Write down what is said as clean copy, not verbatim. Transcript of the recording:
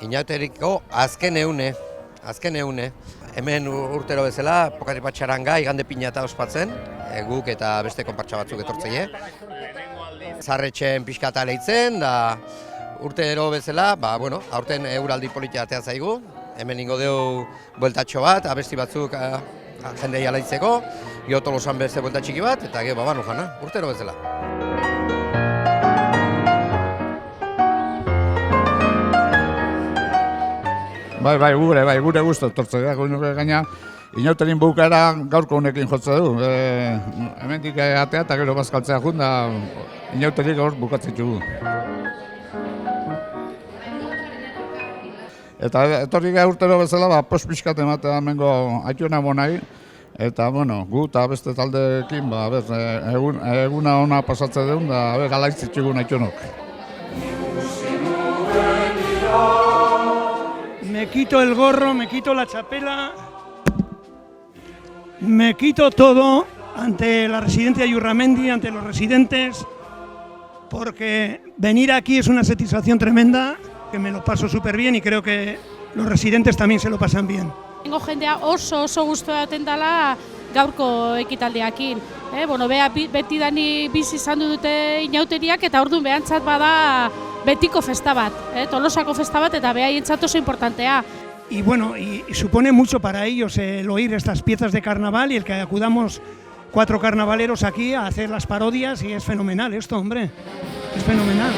Inauteriko azken eune. Hemen urtero bezala, Pokari Patxaranga igande pinata ospatzen, guk eta beste konpartsa batzuk etortzeie. Zarretxen pixkata lehitzen, da urtero bezala, aurten euraldi politia atea zaigu. Hemen ingo deu bueltatxo bat, abesti batzuk jendei alaitzeko, gero Tolosan beste buelta txiki bat, eta gero babanu jana, urtero bezala. Gure guztu etortze da, gaina inauterin bukaera gaurko honekin jotze du. Hemendik atea eta gero bazkaltzea jun da inauterik gaur bukatzen dugu. Eta etorri gara urtero bezala, post pixkat ematea hemengo aituna monai. Eta, gu eta beste taldeekin, eguna ona pasatzen dugun, da alaitzitxugun aitunok. Me quito el gorro, me quito la chapela, me quito todo ante la residencia de Yurramendi, ante los residentes, porque venir aquí es una satisfacción tremenda, que me lo paso súper bien y creo que los residentes también se lo pasan bien. Tengo jendea oso gustoa daten dela gaurko ekitaldiakin. Beti dani bizi izan dute inauteriak eta orduan behantzat bada betiko festa bat, Tolosako festa bat eta behaientzat oso importantea. Y supone mucho para ellos el oír estas piezas de carnaval y el que acudamos 4 carnavaleros aquí a hacer las parodias y es fenomenal esto, hombre, es fenomenal.